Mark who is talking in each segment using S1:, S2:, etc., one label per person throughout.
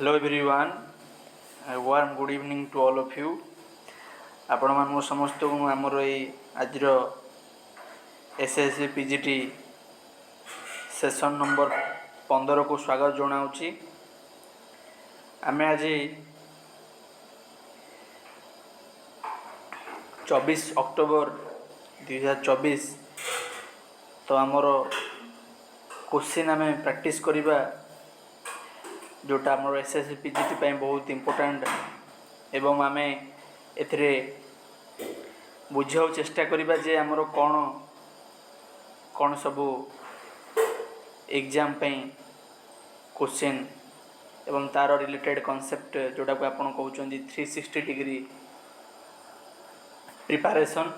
S1: Hello everyone, a warm good evening to all of you. आपण मान समस्त आमर आज एसएससी पीजीटी सेशन नंबर 15 को स्वागत जनाऊँगी। आम आज 24 अक्टोबर 2024 तो आमर क्वेश्चन आम प्रैक्टिस करिबा जोटा आमर एसएससी पीजीटी ପାଇଁ बहुत इम्पोर्टेंट एवं आम एथिरे बुझाऊ चेष्टा करिबा जे आमर कौन कौन सबू एग्जाम ପାଇଁ क्वेश्चन एवं तार रिलेटेड कॉन्सेप्ट जोटा को आपण कहउचंदी 360 डिग्री प्रिपरेशन।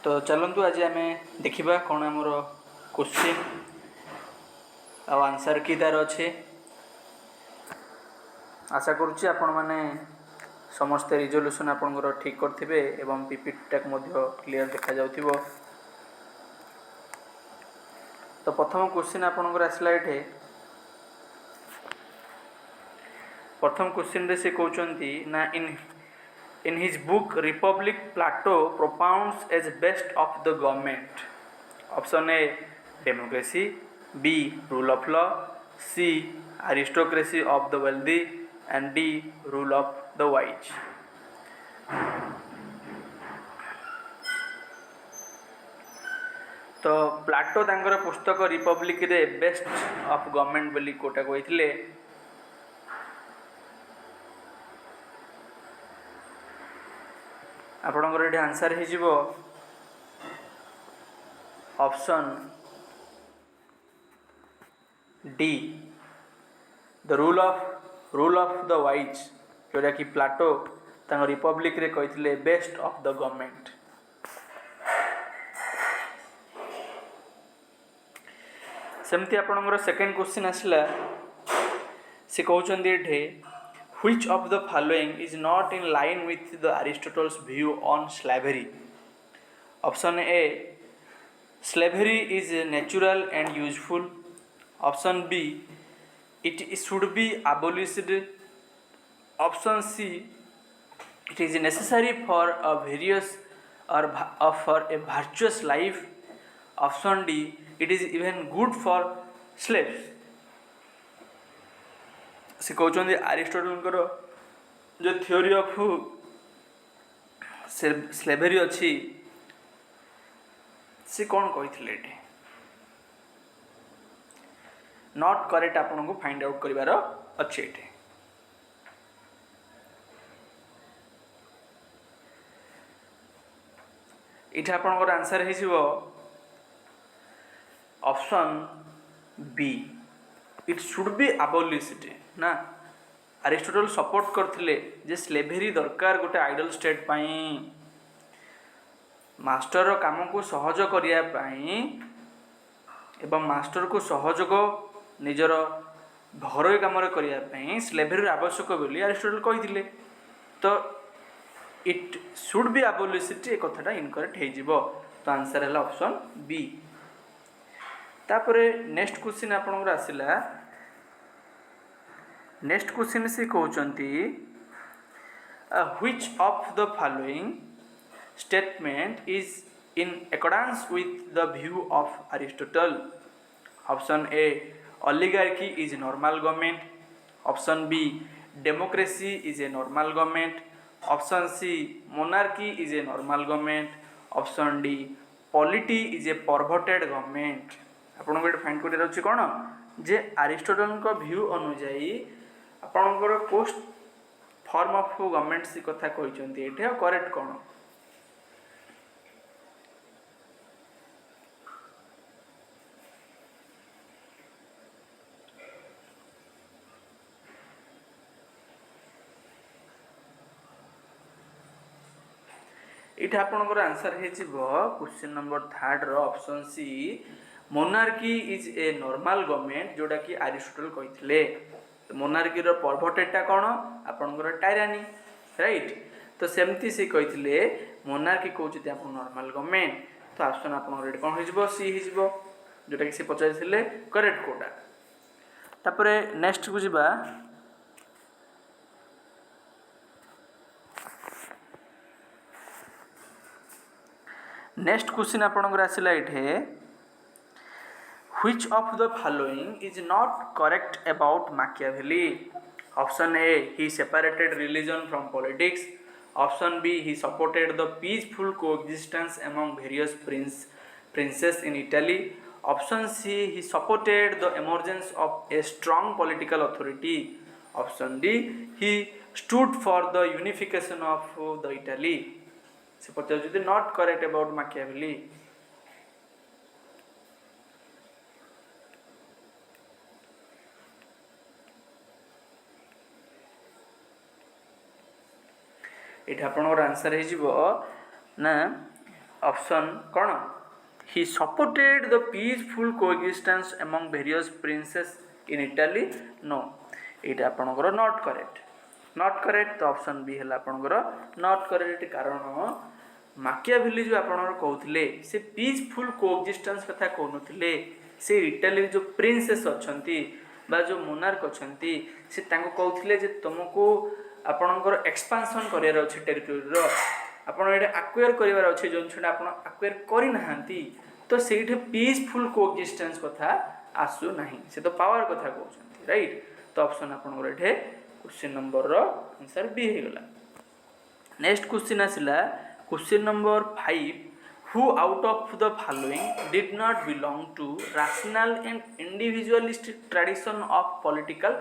S1: तो चलंतु आज आम देखिबा कौन आमर क्वेश्चन आ आंसर की तार अच्छे। आशा करुच्ची आपण माने समस्ते रिजोल्यूशन आपणकर ठीक करथिबे एवं पीपीटी टाक मध्य क्लियर देखा जाउथिबो। तो प्रथम क्वेश्चन आपणकर आसला एठे प्रथम क्वेश्चन रे से कहउचंती ना in his book Republic Plato propounds as best of the government. Option A democracy, B rule of law, C aristocracy of the wealthy and D rule of the wise। तो Plato तांकर पुस्तक Republic रे best of government बोली कोटा कहिथिले। आपणकर एठी answer हे जिवो option D the rule of the wise जोटा कि प्लाटो तांग रिपब्लिक रे कहिथिले बेस्ट ऑफ द गवर्नमेंट। सेमती आपनकर सेकंड क्वेश्चन आसला से कहउचंदी एठे which of the following is not in line with the Aristotle's view on slavery. Option A slavery is natural and useful. Option B it should be abolished। Option C it is necessary for a various or for a virtuous life। Option D it is even good for slaves। से कहउचंदी Aristotle जो theory of slavery अच्छी से कौन कही not correct आपन को find out करिवार अच्छे। इठे आपन आंसर हो option B it should be abolished ना। एरिस्टोटल सपोर्ट करथिले जे स्लेवरी दरकार गोटे आइडल स्टेट पई मास्टर काम को सहज करिया पई एवं मास्टर को सहयोग निजर घर कम करने स्लेवरी आवश्यक बोली एरिस्टोटल कही। तो इट शुड बी अबोलिश्ड ए कथाटा इनकरेक्ट हो। तो आंसर है ऑप्शन बी। तापर नेक्स्ट क्वेश्चन आपनकर आसिला नेक्स्ट क्वेश्चन से कहउचंती which of the following statement is in accordance with the view of Aristotle. Option A oligarchy is a normal government। Option B democracy is a normal government। Option C monarchy is a normal government। Option D polity is a perverted government। आपन को find कर रहछि कोन जे Aristotle को view अनुसार आपनकर कोस्ट form of government सी कथा कहिसंती एठे करेक्ट कोन। इटा आपनकर आंसर हे क्वेश्चन नंबर 3 रो option C monarchy is a normal government जोटा कि एरिस्टोटल कहिथिले। मोनार्की रो परवर्टेडटा कोन आपनकर टायरानी राइट। तो सेमती से कहिथिले मोनार्की कहउछते आपन नॉर्मल गवर्नमेंट। तो ऑप्शन आपनकर कोन हिजबो सी हिजबो जोटा कि से पचाइथिले करेक्ट कोटा। तापर नेक्स्ट को जीवा नेक्स्ट क्वेश्चन आपनकर आसिला इठे which of the following is not correct about Machiavelli? Option A, he separated religion from politics. Option B, he supported the peaceful coexistence among various princes in Italy. Option C, he supported the emergence of a strong political authority. Option D, he stood for the unification of the Italy. Se pacharujଛନ୍ତି not correct about Machiavelli. एटा आपनकर answer हो ना option कौन he supported the peaceful coexistence among various princes in Italy no एटा आपनकर not correct तो option B है आपनकर not correct कारण माकियावेली जो आपनकर कहउथिले से पीसफुल कोएक्जिस्टेंस कथा कहउनथिले से इटाली जो प्रिंसेस अछंती बा जो मोनार्क अछंती से तांको कहउथिले जे तुमको आपणकर एक्सपांशन करार अच्छे टेरिटोरी आपड़ ये आक्वेयर करार अच्छे जो छुटा आप आक्वेयर करना तो से पीसफुल कोएक्जिस्टेंस कथा आसू ना से तो पावर कथा कहते राइट तो ऑप्शन आपंकर ये क्वेश्चन नंबर आंसर बी हो गला। नेक्स्ट क्वेश्चन आसला question number 5 who out of the following did not belong to rational and individualistic tradition of political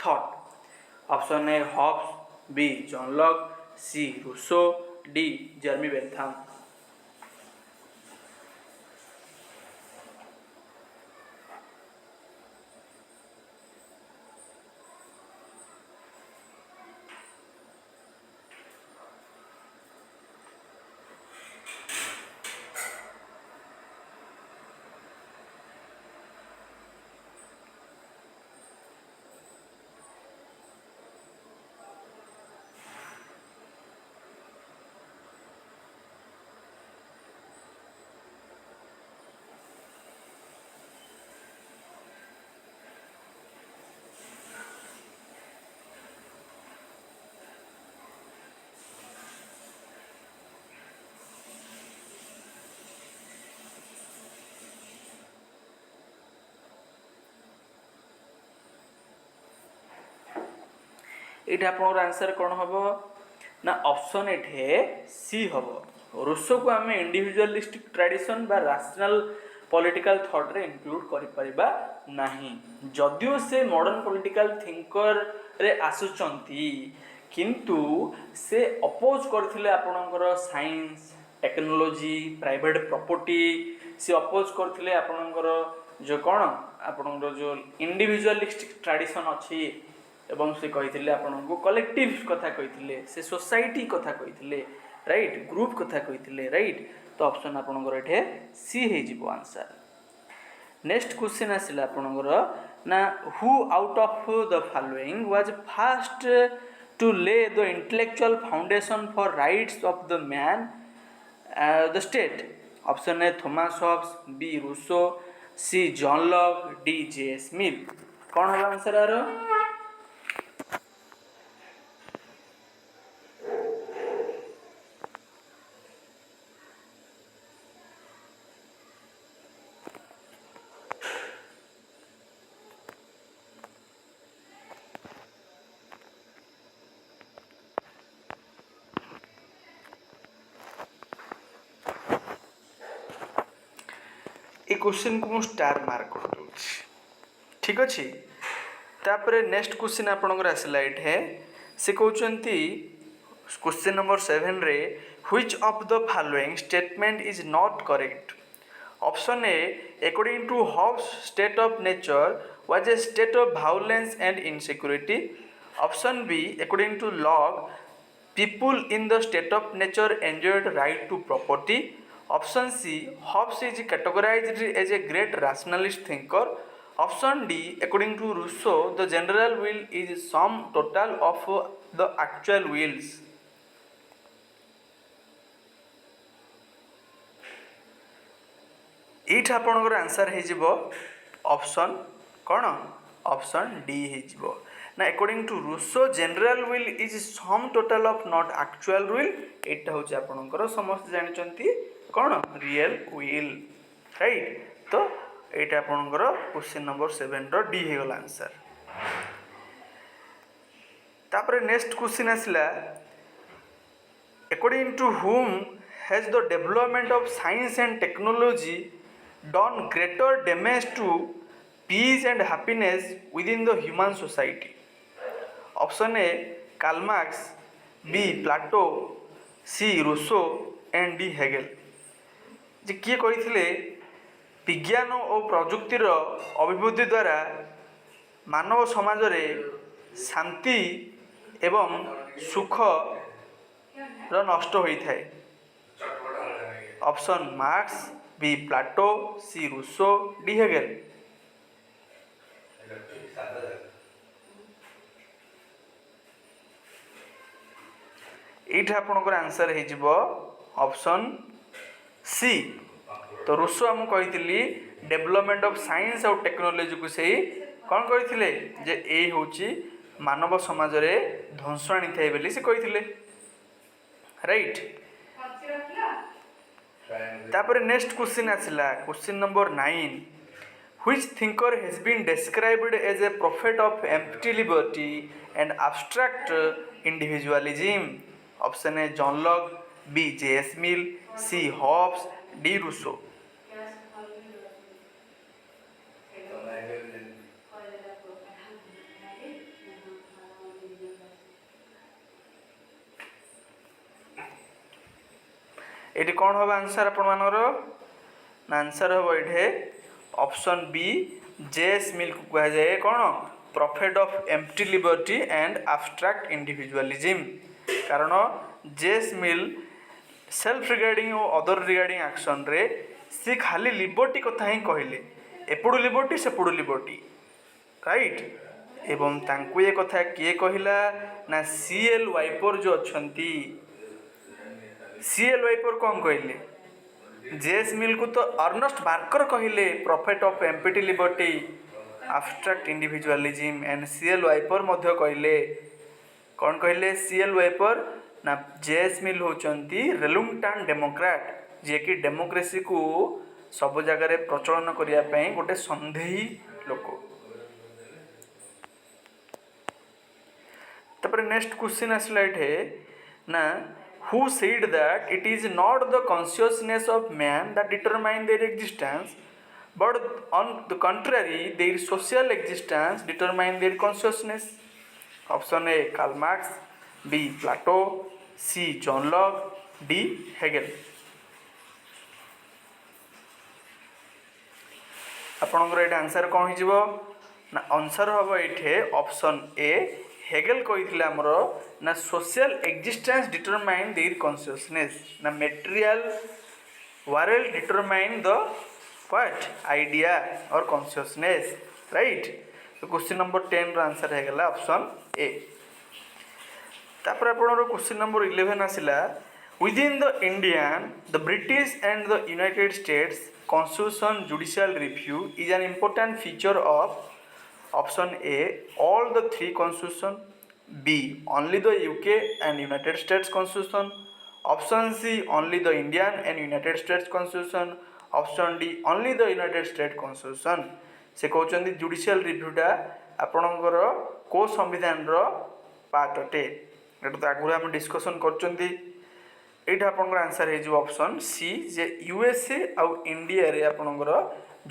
S1: thought. Option A Hobbes, B John Locke, C Rousseau, D Jeremy Bentham. ये आपनकर answer कौन हम ना option ये सी हम Rousseau को आम individualistic tradition बा रैशनल पॉलिटिकल थॉट रे इंक्लूड करि परिबा नाही जदियो से मॉडर्न पॉलिटिकल थिंकर रे आसुचंती किंतु से अपोज करथिले आपनकर साइंस टेक्नोलॉजी प्राइवेट प्रॉपर्टी से अपोज करथिले आपनकर जो कौन आपनकर जो इंडिविजुअलिस्टिक ट्रेडिशन अच्छी एवं से कही आपको कलेक्टिव कथा कही से सोसाइटी कथा कही राइट ग्रुप कथा कही राइट तो ऑप्शन आपंकर ये सी हो आंसर। नेक्स्ट क्वेश्चन आसला आपंकर ना who out of the following was first to lay the intellectual foundation for rights of the man the state. Option A Thomas Hobbes, B Rousseau, C John Locke, D J S. Mill. कौन है answer यार question को star mark कर दूँ ठीक अच्छे। तापर next question आपंकर आसला ये से कहते क्वेश्चन नंबर 7 रे which of the following statement is not correct. Option A according to Hobbes state of nature was a state of violence and insecurity. Option B according to Locke people in the state of nature enjoyed right to property. Option C Hobbes is categorized as a great rationalist thinker. Option D according to Rousseau the general will is sum total of the actual wills. एट आपनकर answer हो option कौन option D हो ना according to Rousseau general will is sum total of not actual will एटा हूँ आपणकर समस्त जानते कौन रियल विल राइट तो यहाँ आपणकर क्वेश्चन नंबर 7 डी होगा आंसर तापर नेक्स्ट क्वेश्चन आसला according to whom has the development of science and technology done greater damage to peace and happiness within the human society option A Karl Marx B Plato C Rousseau and D Hegel जे किए कही विज्ञान और प्रजुक्तिर अभिवृद्धि द्वारा मानव समाज रे शांति एवं सुख नष्ट होता है option Marx B Plato C Rousseau D Hegel ये आपनकर आंसर हो ऑप्शन सी तो रूसो आम कही डेवलपमेंट ऑफ साइंस और टेक्नोलॉजी को से कौन करते जे ये हूँ मानव समाज रे ध्वंस आनी था बोली से कही राइट तापर नेक्स्ट क्वेश्चन आसला question number 9 which thinker has been described as a prophet of empty liberty and abstract individualism option A John Locke B J.S. Mill C Hobbes D Rousseau ये कौन हम आंसर आपण answer हम ये option B JS Mill को कहा जाए कौन profit of empty liberty and abstract individualism कारण जेएस मिल सेल्फ रिगार्डिंग और अदर रिगार्डिंग एक्शन रे सी खाली लिबर्टी कथा ही कहले एपड़ू लिबर्टी सेपड़ू लिबर्टी राइट एवं तांकु ये कथा किए कहला ना सीएल वाइपर जो अच्छंती सीएल वाइपर कौन कहले जेएस मिल को तो अर्नेस्ट बार्कर कहले prophet of empty liberty abstract individualism and C L Wayper मध्य कहले कौन कहले सीएल वाइपर ना जेएस मिल होचंती रेलुंगटान डेमोक्रेट जे कि डेमोक्रेसी को सब जगह प्रचलन करिया पई गोटे संदेही लोक तापर नेक्स्ट क्वेश्चन आसला इठे ना who said that it is not the consciousness of man that determine their existence but on the contrary their social existence determine their consciousness option A Karl Marx B Plato C John Locke D Hegel आपनकर ये answer कौन हो ना answer हम ये option A Hegel कही आमर ना social existence determine their consciousness ना material world determine the what idea और कॉन्शियसनेस राइट तो क्वेश्चन नंबर 10 रो आंसर हेगला ऑप्शन ए तापर आपनर क्वेश्चन नंबर 11 आसिला within the Indian the British and the United States constitution judicial review is an important feature of option A all the three constitution B only the UK and United States constitution option C only the Indian and United States constitution option D only the United States constitution से कहउछन्ती judicial रिव्यूटा आपणकर को संविधान रो part अटे एटा तो आगु हम discussion करचन्ती एटा आपणकर answer हे जो ऑप्शन सी जे यूएसए आ इंडिया रे आपणकर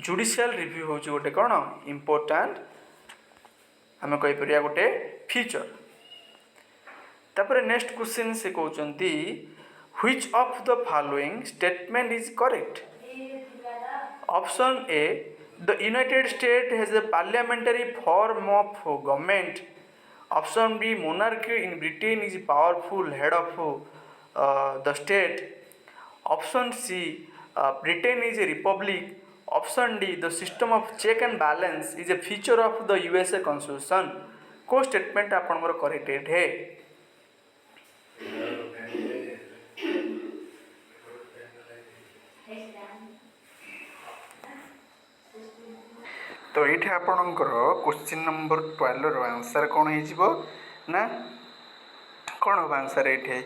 S1: जुडिशियल रिव्यू होची गोटे कोन इंपोर्टेंट आम कहीपर गोटे फीचर तापर नेक्स्ट क्वेश्चन से कहते which of the following statement is correct option A the United State has a parliamentary form of government option B monarchy in Britain is powerful head of the state option C Britain is a republic option D the system of check and balance is a feature of the USA constitution को statement आपनकर correct है तो ये आपणकर question number 12 answer कौन हो ना कौन हम आंसर ये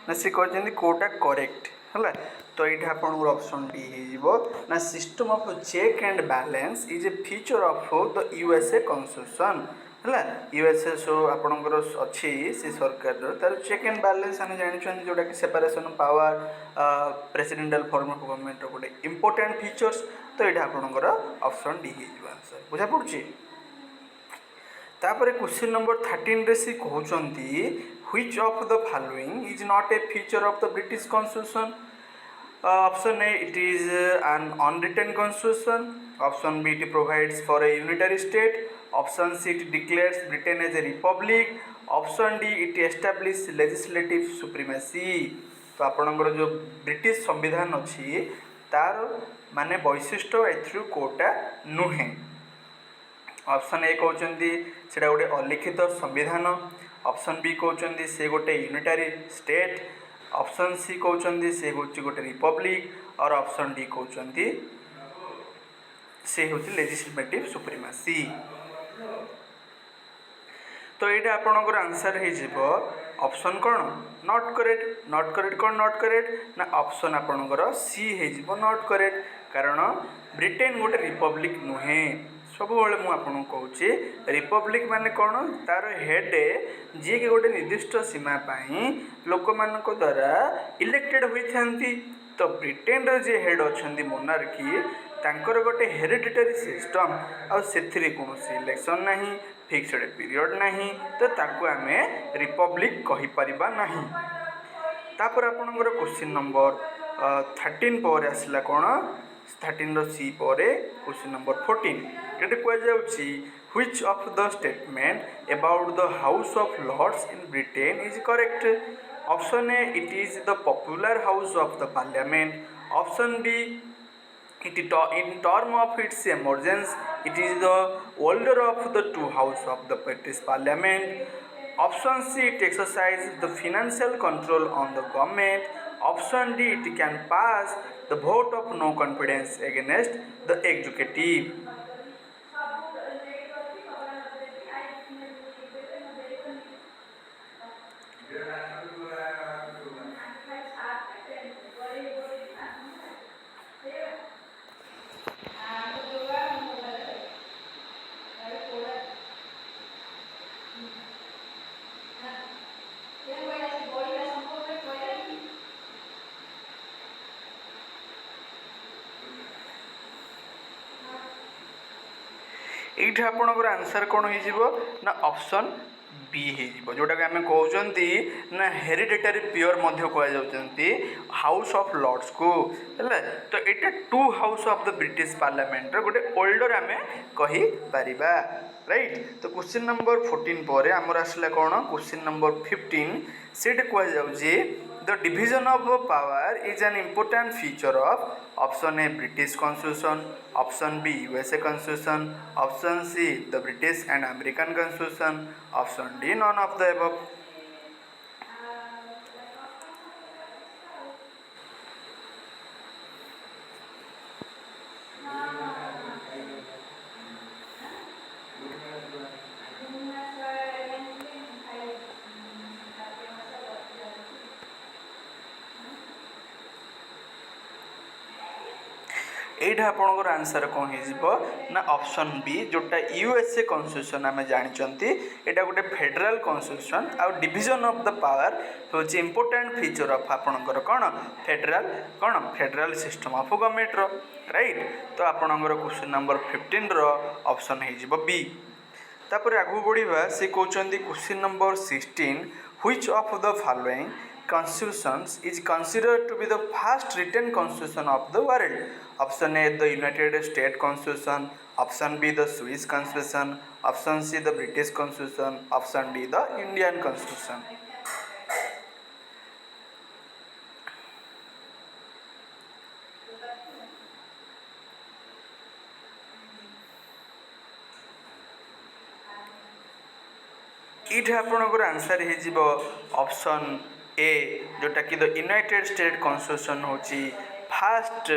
S1: ना सी कहते कौटा करेक्ट है तो ये आप ऑप्शन डी हो ना system of check and balance is a feature of the USA constitution है यूएसए सो आपणकर अच्छी से सरकार तार चेक एंड बैलेंस आम जानते जोटा कि separation power presidential form of government गोटे इंपोर्टेंट फीचर्स तो ये आपणकर ऑप्शन डी हो आंसर बुझा पड़ी तापर क्वेश्चन नंबर 13 रे सी कहउचंती which of the following is not a feature of the British constitution option A it is an unwritten constitution option B it provides for a unitary state option C it declares Britain as a republic option D it establish legislative supremacy तो आपणकर जो British संविधान अच्छी तार माने वैशिष्ट्य एथरू कोटा नुहे option ए कहते से गोटे अलिखित संविधान ऑप्शन बी कहते से गोटे यूनिटरी स्टेट ऑप्शन सी कहते से हूँ गोटे रिपब्लिक और ऑप्शन डी कहते से हूँ लेजिस्लेटिव सुप्रीमेसी तो ये आपणकर आंसर हो ऑप्शन कौन नॉट करेक्ट कौन नॉट करेक्ट ना ऑप्शन आपणकर सी हो नॉट करेक्ट कारण ब्रिटेन गोटे रिपब्लिक नुहे सब मुझे कहूँ रिपब्लिक माने कौन तार हेड जी कि गोटे निर्दिष्ट सीमा लोक मान द्वारा इलेक्टेड होती तो ब्रिटेन जे हेड अच्छा मोनार्की तांकर गोटे हेरिडिटरी सिस्टम आउ कौन इलेक्शन ना फिक्सड पीरियड नहीं तो ताकू आम रिपब्लिक कहीपर ना तापर आपणकर क्वेश्चन नंबर 13 पर आसला कौन 13 सी पर क्वेश्चन नंबर 14 ये कहुच्छी which of the statement about the House of Lords in Britain is correct option A it is the popular house of the parliament option B it in term of its emergence it is the older of the two house of the British Parliament option C it exercises the financial control on the government option D it can pass the vote of no confidence against the executive ये आपणकर answer कौन हो ना option B हो जोटा कि आम कहते ना हेरिडेटरी पियर कहते हाउस ऑफ लॉर्ड्स को है तो ये two house of the British parliament गोटे ओल्डर आम कहीपर राइट तो क्वेश्चन नंबर 14 पर आमर आसला कौन क्वेश्चन नंबर 15 से कहुच्छे the division of power is an important feature of option A British constitution option B USA constitution option C the British and American constitution option D none of the above एटा आपणकर answer कौन हो ना option B जोटा USA constitution आम जानते यहाँ गोटे फेडरल कॉन्स्टिट्यूशन आउ डिविजन ऑफ द पावर हूँ इम्पोर्टेंट फीचर ऑफ आपणकर कौन federal system of government right तो आपणकर क्वेश्चन नंबर 15 ऑप्शन हो बी तापर आगू बढ़िया से कहते question number 16 which of the following constitutions is considered to be the first written constitution of the world. Option A the United States Constitution, option B the Swiss Constitution, option C the British Constitution, option D the Indian Constitution. ये आपणकर answer हो option A जोटा कि the United State constitution हूँ first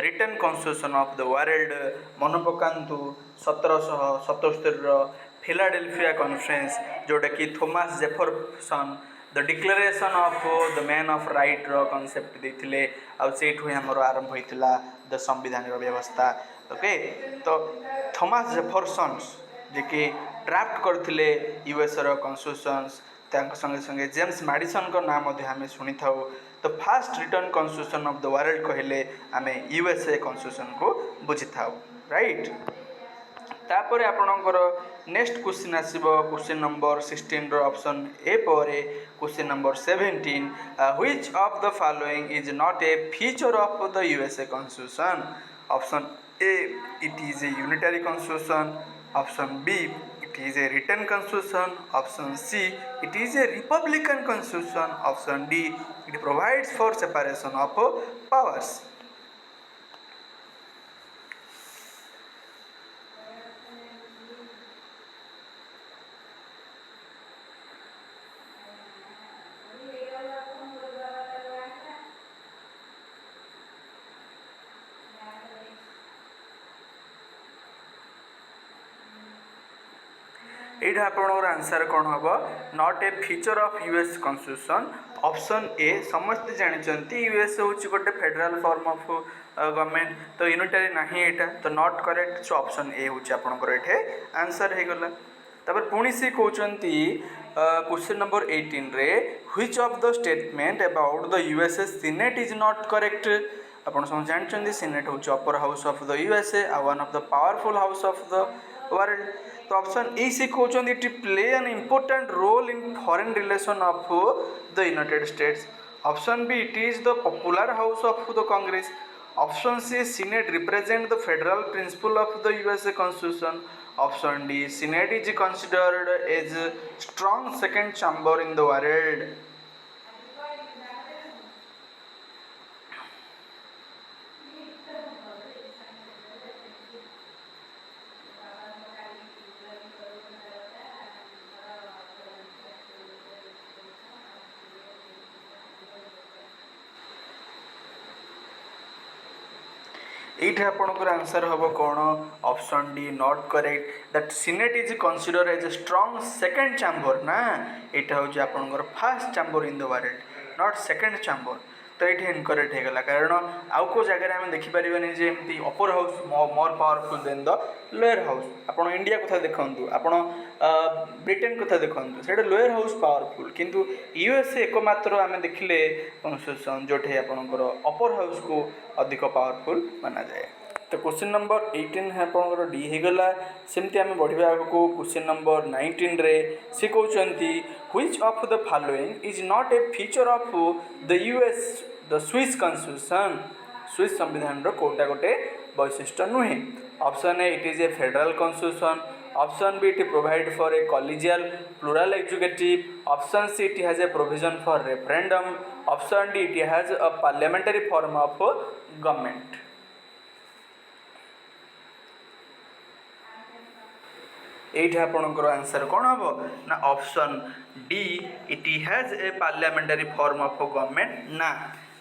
S1: written constitution of the world मन पकांतु 1777 Philadelphia conference जोटा कि Thomas Jefferson the declaration of the man of right रो कॉन्सेप्ट देथिले आ सेठु हमर आरंभ होइतिला द संविधान रो व्यवस्था ओके तो थॉमस जेफरसन जे कि ड्राफ्ट करथिले यूएस रो कॉन्स्टिट्यूशंस तांक संगे संगे जेम्स मैडिसन को नाम मध्ये हमें सुनी थाउ तो fast return constitution of the world कहले आमे यूएसए कॉन्स्टिट्यूशन को बुझी थाउ राइट तापर आपणकर नेक्स्ट क्वेश्चन आसीबो क्वेश्चन नंबर 16 रो ऑप्शन ए परे question number 17 which of the following is not a feature of the USA constitution option A it is a unitary constitution option B it is a written constitution, option C it is a republican constitution, option D it provides for separation of powers. एटा आपनकर answer कौन हम not a feature of US constitution option ए समस्त जानते US हूँ गोटे federal form of government तो unitary ना यहाँ तो not correct so option A हूँ आपनकर ये आंसर हो गला तापर पुणी सी कहते क्वेश्चन नंबर 18 रे which of the statement about the USA Senate is not correct आपन सब जानते सीनेट हूँ upper house of the USA आ one of the powerful house of the world तो ऑप्शन ए सी कहते it play an important role in foreign relation of the United States option B it is the popular house of the Congress option C Senate represent the federal principle of the USA constitution option D Senate is considered as strong second chamber in the world. ये आपंकर answer हम कौन option D not correct that Senate is consider as a strong second chamber ना यहाँ हूँ आपंकर first chamber in the world not second chamber तो ये इनकरेक्ट होगा कारण आउ को जगह आम देखिपर एमती upper house more powerful than the lower house आप इंडिया कथा देखूँ आप ब्रिटेन कथा देखूँ से लोअर हाउस पावरफुल किंतु यूएसए एकमात्र आम देखिले कॉन्स्टिट्यूशन जो आपंकर अपर हाउस को अधिक पावरफुल माना जाए. तो क्वेश्चन नंबर 18 है आपंकर डी होगला सेमती आम बढ़िया आगको क्वेश्चन नंबर 19 रे से कहते which of the following is not a feature of the US the Swiss constitution Swiss संविधान कोटा गोटे वैशिष्ट्य नुहे. Option A it is a federal constitution option B it provide for a collegial plural executive option C it has a provision for referendum option D it has a parliamentary form of government. ये आपंकर answer कौन हम ना option D it has a parliamentary form of government ना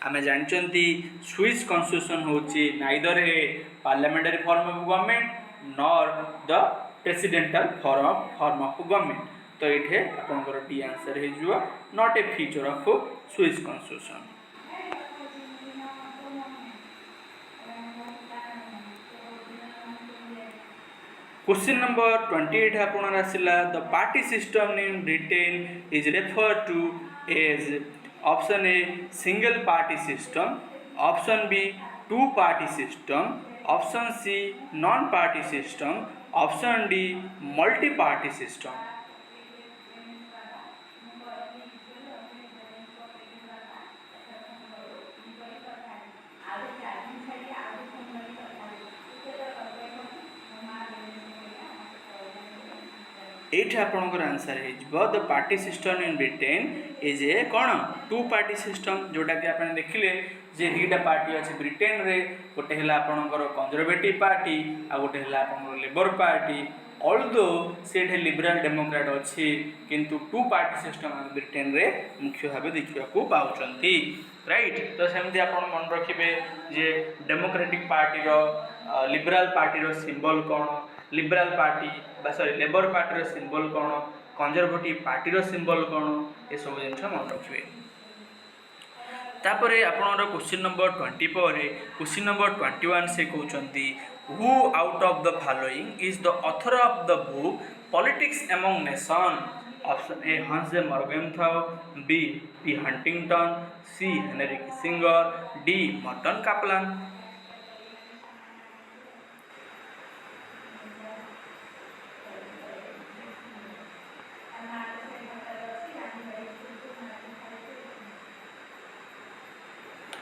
S1: आम जानते Swiss constitution हूँ neither a parliamentary form of government nor the presidential form of government तो ये आपंकर डी आंसर हो not a feature of Swiss constitution. Question number 28 आपन आसला the party system in Britain is refer to as option A single party system option B two party system option C non party system option D multi party system. ये आपंकर answer हो the party system in Britain is ए कौन to party system जोटा कि आप देखिले जे दुईटा party अच्छे ब्रिटेन रे गोटे है आपंकर कंजर्वेटिव पार्टी आ गोटे है आप लेबर पार्टी ऑल्दो से लिबराल डेमोक्रेट अच्छी किंतु टू पार्टी सिस्टम ब्रिटेन रे मुख्य भाव देखा पाँच राइट। तो सेमती आप मन रखिए जे democratic party liberal party symbol कौन, liberal party sorry labour party symbol कौन, कंजर्वेटिव पार्टी सिंबल कौन, ये सब जिन मन रखिए। तापर आपणर क्वेश्चन नंबर 20 पर क्वेश्चन नंबर 21 से कहते who out of the following is the author of the book politics among nation. Option A Hans Morgenthau, B P Huntington, C Henry Kissinger, D Morton Kaplan.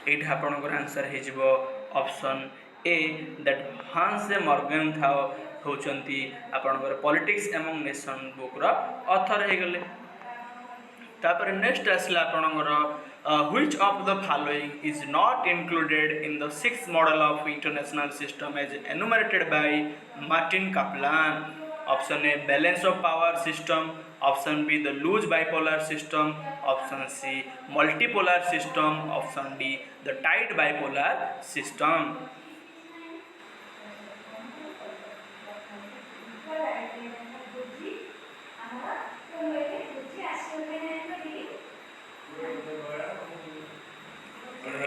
S1: एटा आपनकर answer हो option A that हंस Morgenthau होचंती आपनकर politics among nation book रो author हे गले। तापर नेक्स्ट आसला आपनकर which of the following is not included in the six model of international system as enumerated by Martin Kaplan. Option A balance of power system, option B the loose bipolar system, option C multipolar system, option D the tight bipolar system.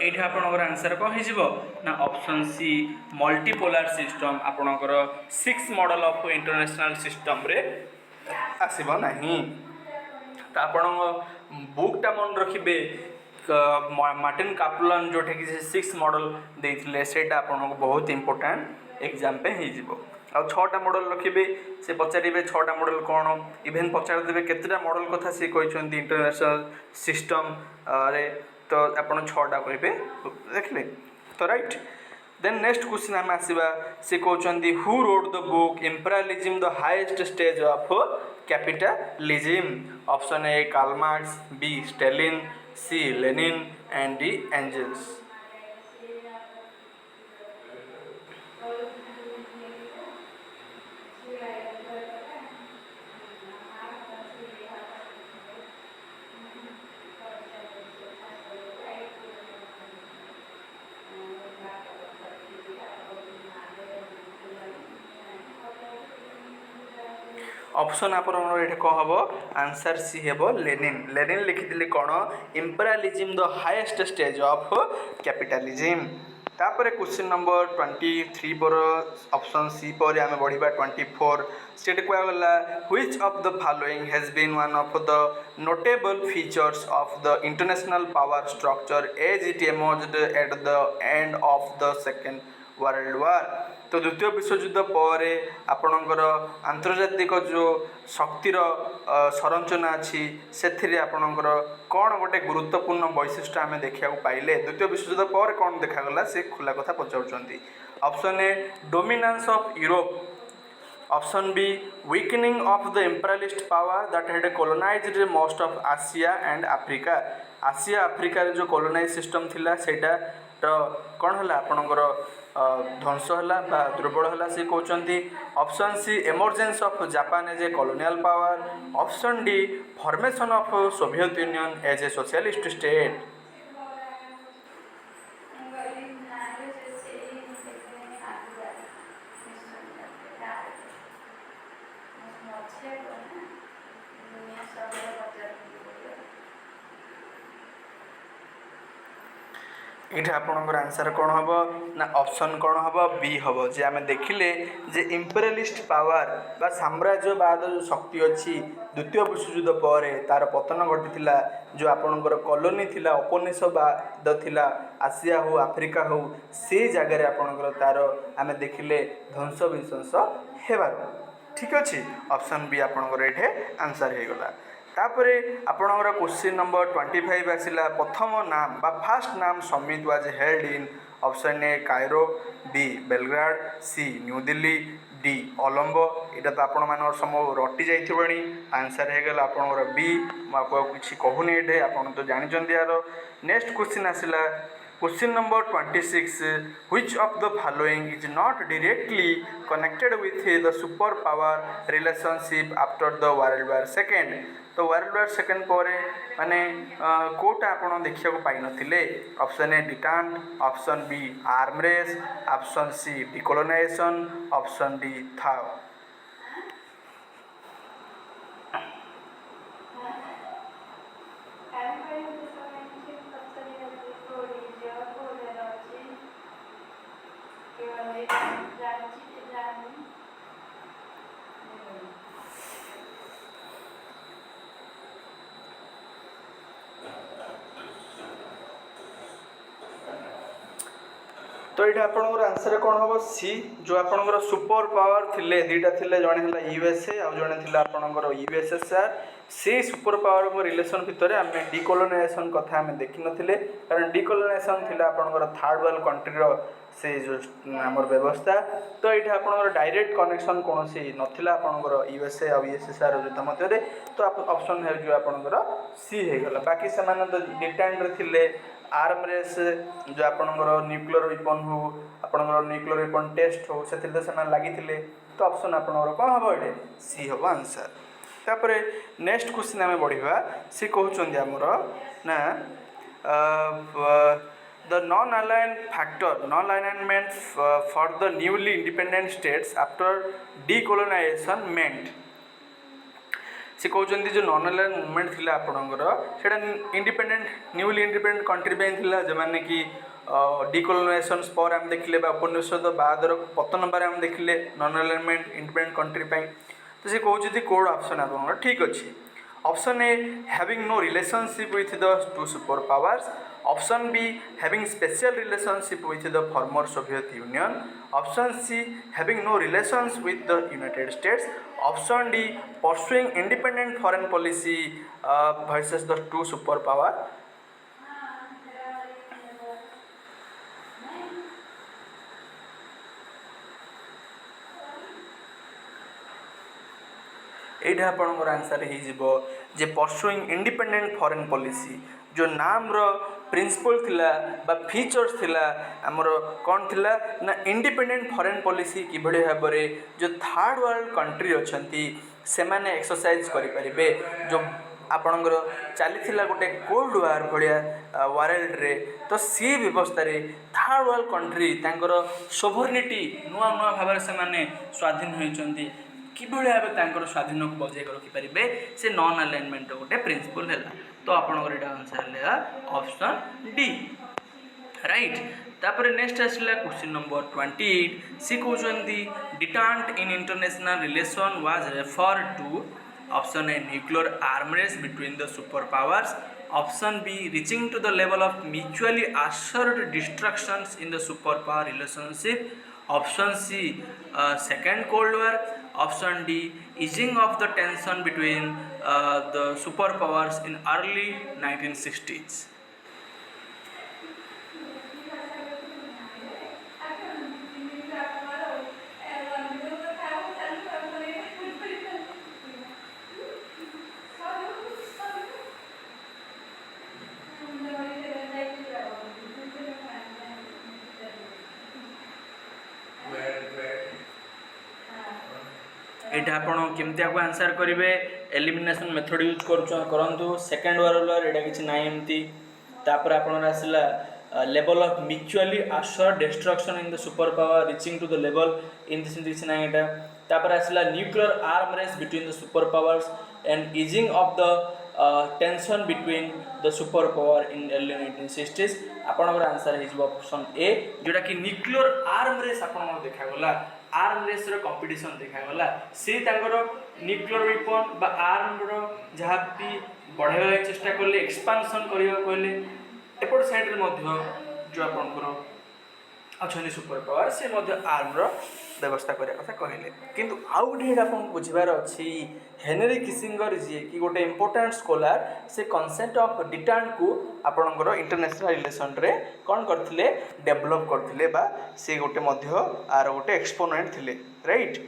S1: एठा आपनकर answer कौन हो ना option C multipolar system आपनकर six model of international system रे आसीबो नहीं। तो आपण बुकटा मन रखिए मार्टिन कापलान जोटा कि सिक्स मॉडल देते सेटा आपको बहुत इंपोर्टेंट एग्जाम पे हो। आ छटा मॉडल रखिए से पचारे छटा मॉडल कौन, इवेन पचार देवे केतटा मॉडल कथा सी कहते इंटरनेशनल सिस्टम रे, तो आपड़ छटा कहे देखले तो राइट। देन नेक्स्ट क्वेश्चन आम आसवा सी कहते who wrote the book imperialism the highest stage of capitalism. Option A Karl Marx, B Stalin, C Lenin and D Engels. Option आप कौन हम आंसर सी हे लेनिन। लेनिन लिखिले कौन imperialism the highest stage of capitalism. तापर question number 23 पर option C पर आम बढ़िया 24 से कहगला which of the following has been one of the notable features of the international power structure as it emerged at the end of the second world war. तो द्वितीय विश्वयुद्ध पर आपणकर आंतर्जातिक जो शक्तिर संरचना अच्छी से आपणकर कौन गोटे गुरुत्वपूर्ण वैशिष्ट्य आम देखा पाइले द्वितीय विश्वयुद्ध पर कौन देखागला से खुला कथा पचार। Option A dominance of Europe, option B weakening of the imperialist power that had colonised most of Asia and Africa. Asia Africa जो कॉलोनाइज सिस्टम थिला सेटा कौन है आपणकर ध्वंस है दुर्बल है सी कहते। Option C emergence of Japan as a colonial power, option D formation of Soviet Union as a socialist state. ये आपंकर आंसर कौन हम ना ऑप्शन कौन हम बी हम जे आम देखिले जे इंपेरियलिस्ट पावर बा साम्राज्यवाद जो शक्ति अच्छी द्वितीय विश्वयुद्ध पर तार पतन घटी जो आपणकर कॉलोनी थिला उपनिवेशवाद थिला आसिया हो अफ्रिका हो से जगह आपणकर तार आम देखिले ध्वंस विध्वंस हेबार। ठीक अच्छे ऑप्शन बी आपणकर ये आंसर हो गला। तापरे आपणकर क्वेश्चन नंबर 25 आसला प्रथम नाम बा first NAM summit was held in. Option A Cairo, B Belgrade, C New Delhi, D Colombo. यहाँ तो आपण मान सब रटि जाइए आंसर हो गला आपणकर बी। मुझे किसी कहूनी ये आप तो जानते यार। नेक्स्ट क्वेश्चन आसला Question number 26. Which of the following is not directly connected with the superpower relationship after the World War II? तो वर्ल्ड वार सेकेंड पर माने कोटा आपण देखा पाई नथिले option A detente option B arm race option C decolonisation option D था तो ये आपंकर आंसर कौन हम सी जो आपंकर सुपर पावर थिले दीटा थिले जड़े है यूएसए आउ जड़े थे आपंकर यूएसएसआर से सुपर पावर को रिलेशन भितर आम डिकोलोनाइजेशन कथा आम देखी नी कारण डिकोलोनाइजेशन थी आपंकर थर्ड वर्ल्ड कंट्री से जो आमर व्यवस्था तो ये आपंकर डायरेक्ट कनेक्शन कौन नाला आपंकर यूएसए आउ यूएसएसआर युद्ध मध्य तो ऑप्शन है जो आपंकर सी होगा बाकी से तो डिटेंड थे आर्म रेस जो आपंकर न्यूक्लियर वेपन हो आपंकर न्यूक्लियर वेपन टेस्ट हो से लगी तो ऑप्शन आपंकर कौन हम ये सी हम आंसर तापर नेक्स्ट क्वेश्चन आम बढ़ा सी कहते आमर ना the non align factor non alignment for the newly independent states after decolonisation मेंट से कहते जो नॉन अलाइन मूवमेंट थी आपणकर से इंडिपेंडेंट न्यूली इंडिपेंडेंट कंट्री थी जो मैंने कि डिकोलोनाइजेशन पर आम देखिले उपनिषद बादर पतन पर आम देखिले नॉन अलाइनमेंट इंडिपेंडेंट कंट्री तो से कहते कोड ऑप्शन आप ठीक अच्छे option A having no relationship with the two super powers option B having special relationship with the former Soviet Union option C having no relations with the United States option D pursuing independent foreign policy versus the two super power ये आपंकर answer हो pursuing independent foreign policy जो नाम रो principal थिला बा features थिला आमर कौन थिला ना इंडिपेंडेंट फॉरेन पॉलिसी किभଳି भाबरे जो थर्ड वर्ल्ड कंट्री अछंती से माने एक्सरसाइज करि परिबे जो आपणकर चली गोटे कोल्ड वार भाया वर्ल्ड रे तो सी व्यवस्था रे थर्ड वर्ल्ड कंट्री तांकर सोभरनिटी नुआ नुआ भाव से स्वाधीन होइचंती किभଳି भाव स्वाधीन को बजाय रखिपारे से नॉन अलाइनमेंट गोटे प्रिंसिपल है तो आपंकर यहाँ आंसर है ऑप्शन डी राइट तापर नेक्स्ट आसला क्वेश्चन नंबर 28 सी कहते detente in international relation was refer to option A nuclear arm race between the super powers option B reaching to the level of mutually assured destructions in the superpower relationship option C second cold war option D easing of the tension between the superpowers in early 1960s यहाँ आप केमती आपको answer करेंगे elimination method use करूँ second वार एटा कि ना एमती तापर आपन आसला level of mutually assured destruction in the super power reaching to the level in this किसी ना एटा तापर आसला nuclear arm race between the super powers and easing of the tension between the super power in early 1960s आपनकर answer है option A जोटा कि nuclear arm race आपन देखागला आर्म रेस रो कंपटीशन देखागला से तांकर न्यूक्लियर वेपन बा आर्म रो जहाँ भी बढ़ाइबा चेष्टा करले एक्सपांशन करिया कहले एपट साइड रे मध्य जो आपनकर अच्छा सुपर पावर से मध्य आर्म रो व्यवस्था करिया कथा कहले किंतु आउ ढेर आपन बुझिबार अछि हेनरी किसिंगर जी कि गोटे इंपोर्टेंट स्कॉलर से कॉन्सेप्ट ऑफ डिटांट को आपनकर इंटरनेशनल रिलेशन रे कोन करथिले डेवलप करथिले बा से गोटे मध्य आर गोटे एक्सपोनेंट थिले राइट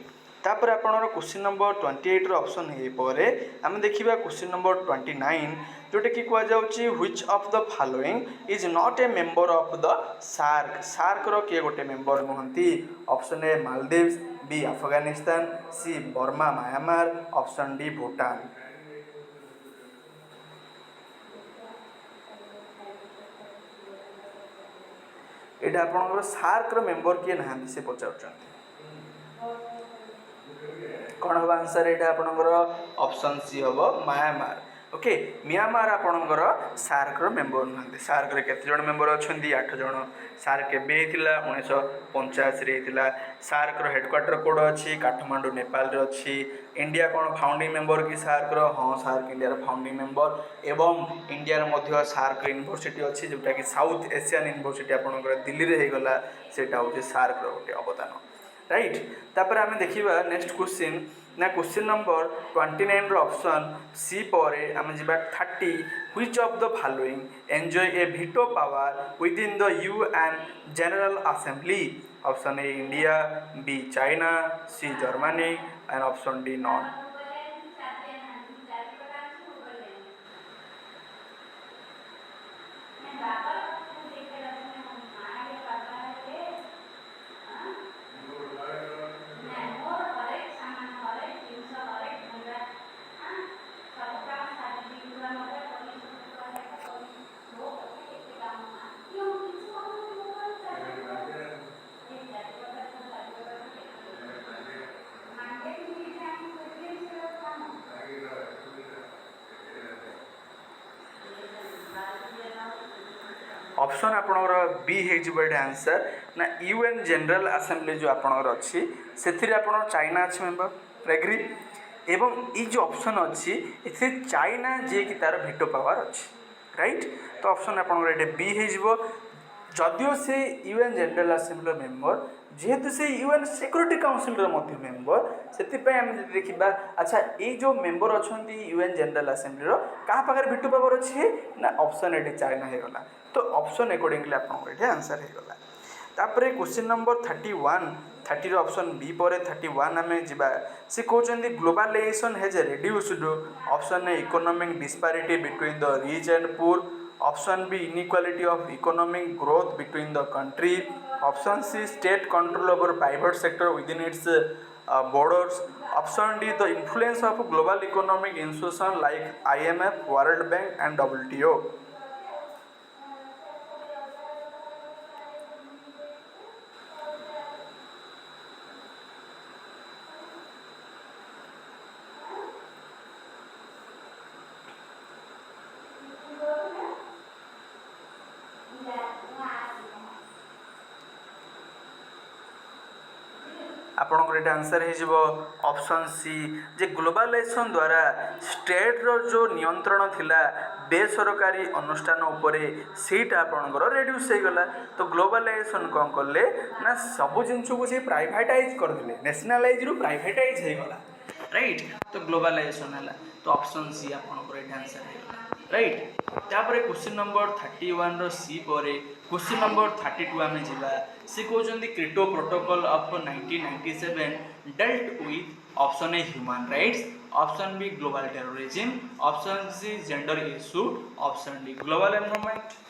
S1: तापर आपणर क्वेश्चन नंबर 28 ऑप्शन हे परे आम देखिबा क्वेश्चन नंबर 29 जोटा कि कुआ जाउची which of the following is not a member of the SAARC SAARC रो के गोटे मेंबर नुहंती option A Maldives B Afghanistan C Burma Myanmar option D Bhutan एटा आपणर सार्क रो मेंबर किए नहांती से पचाउछंती कौन हम आंसर ये आपंकर ऑप्शन सी हम म्यांमार ओके म्यांमार आपंकर सार्क मेंबर नुहंती सार्क केते जण मेंबर अच्छा 8 जण सार्क केबे 1985 सार्क हेडक्वार्टर कोड अच्छी काठमांडू नेपाल रे अच्छी इंडिया कौन फाउंडिंग मेंबर कि सार्क हाँ सार्क इंडिया फाउंडिंग मेंबर एवं इंडिया मध्य सार्क यूनिवर्सिटी अच्छी जोटा कि साउथ एशियन यूनिवर्सिटी आपंकर दिल्ली रे होगला सेटा होचे सार्क गोटे अवदान राइट तापर आम देखा नेक्स्ट क्वेश्चन ना क्वेश्चन नंबर 29 ऑप्शन सी पर आम जा 30 which of the following enjoy a veto power within the UN general assembly option A India B China C Germany and option D none option आपणर B हो answer ना UN general assembly जो आपणर अच्छी से China अच्छे member agree एवं ये जो ऑप्शन अच्छी इसे चाइना जे कि तार वीटो पावर अच्छी राइट तो ऑप्शन आपणर बी हो जदियो से यूएन जनरल असेंबली मेंबर जेहेतु से यूएन सिक्योरिटी काउंसिल मेंबर से आम देखा अच्छा ये जो मेंबर अच्छा यूएन जनरल असेंबली क्या पाखे वीटो पावर अच्छी ना ऑप्शन ये चाइना होगला तो ऑप्शन अकॉर्डिंगली आपको आंसर होगला तापर क्वेश्चन नंबर 30 ऑप्शन बी पर 31 आम जा सी कहते globalisation has reduced option A economic disparity between the rich and poor option B inequality of economic growth between the country option C state control over private sector within its borders option D the influence of global economic institution like IMF World Bank and WTO आपणकर answer हो option C जे globalisation द्वारा state रो जो नियंत्रण थिला बेसरकारी अनुष्ठान उपरे सीटा आपणकर रेड्यूस हो गला तो ग्लोबलाइजेशन कौन कले ना सब जिन को से प्राइवेटाइज करदे नेशनलाइज रु प्राइवेटाइज हो गला राइट तो ग्लोबलाइजेशन है तो ऑप्शन सी आपणकर आंसर है राइट तापर क्वेश्चन नंबर 31 रो सी पर क्वेश्चन नंबर 32 आम जा सी कहते crypto protocol of 1997 dealt with option A human rights option B global terrorism option C gender issue option D global environment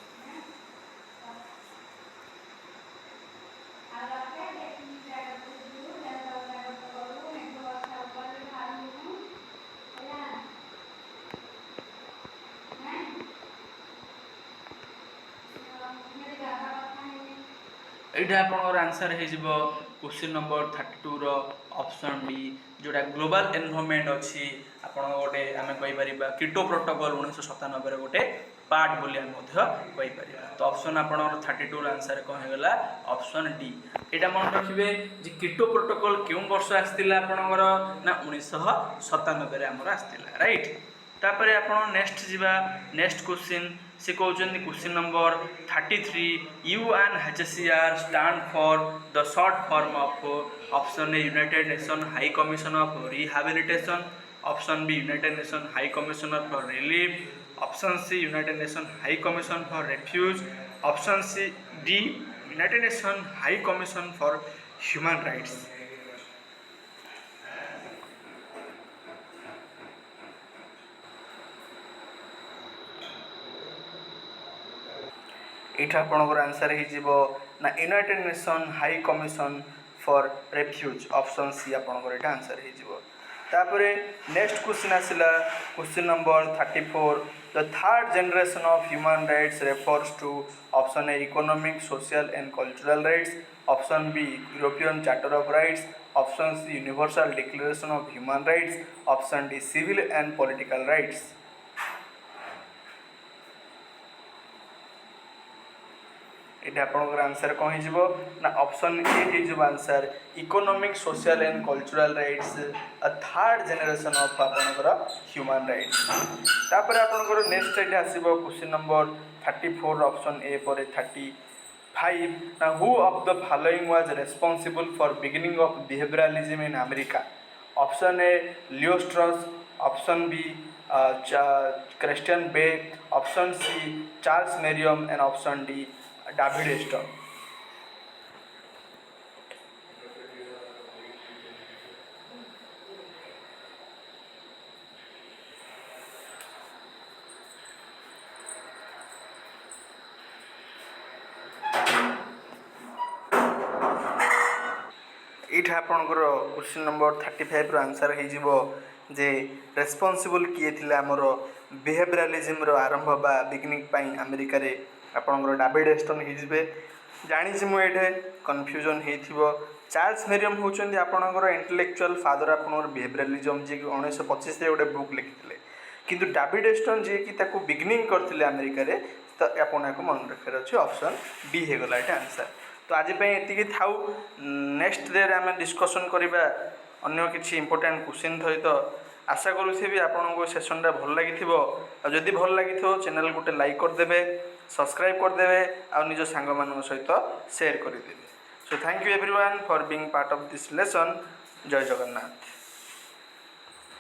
S1: यहाँ आपंकर आंसर हो क्वेश्चन नंबर 32 रो ऑप्शन डी जोटा ग्लोबल एनवायरनमेंट अच्छी आप गोटे आम कहीपर क्रिप्टो प्रोटोकॉल 1997 गोटे पार्ट बोली कहीपर तो ऑप्शन आप 32 आंसर कौन होगा ऑप्शन डी यहाँ मन रखिए क्रिप्टो प्रोटोकॉल क्यों वर्ष आसाला आपंकर ना 1997 आमर आसाला राइट तापर आप नेक्स्ट जा नेक्स्ट क्वेश्चन से कहते question number 33 UNHCR stand for the short form of option A united nation high commission of rehabilitation option B united nation high commission for relief option C united nation high commission for refuge option C D united nation high commission for human rights ଏଇଟା ଆପଣଙ୍କର answer ହେଇଯିବ ନା united nation high commission for refuge option C ଆପଣଙ୍କର ଏଇଟା answer ହେଇଯିବ। ତାପରେ next question ଆସିଲା question number 34 the third generation of human rights refers two option A economic social and cultural rights option B European charter of rights option C universal declaration of human rights option D civil and political rights. ଏଇଟା ଆପଣଙ୍କର answer କ'ଣ ହେଇଯିବ ନା option A ହେଇଯିବ answer economic social and cultural rights third generation of ଆପଣଙ୍କର human rights. ତାପରେ ଆପଣଙ୍କର next ଏଇଟା ଆସିବ କ୍ୱେଶ୍ଚିନ୍ ନମ୍ବର 34 ଅପସନ୍ ଏ ପରେ 35 ନା who of the following was responsible for beginning of behaviouralism in America option A Leo Strauss option B Christian Bay option C Charles Merriam and option D David Easton. এইটা আপনার question number 35 answer হয়ে যে responsible কিଏ ଥିଲେ আমার বিহেভিয়রালিজমর আরম্ভ বা beginning পাই আমেরিকার আপনার ডাভিড এষ্টন হয়ে জাঁচি মু এটি কনফ্यूজন হয়েছিল। চার্লস মেরিয়ম হচ্ছেন আপনার ইন্টেলেকচুয়াল ফাদর আপনার বিহেভিয়রালিজম যে 1925 গোটে বুক লিখিলে কিন্তু ডাভিড এষ্টন যে কি তাকে বিগিনিং করতে আমেরিকার তো আপনার মনে রাখার আছে অপসন ডি হয়ে গলা এটা আনসার। তো আজ এতিকি থাও নেক্সট ডে আমি ডিসকসন করা অন্য কিছু ইম্পর্টাট কোশ্চিন সহিত আশা করুছি আপনার সেসনটা ভাল লাগি যদি ভাল লাগি চ্যানেল গোটে লাইক করদেবে সবসক্রাইব করদেবে নিজ সাং মান সহিত সেয়ার করদেবে। So thank you everyone for being part of this lesson. জয় জগন্নাথ।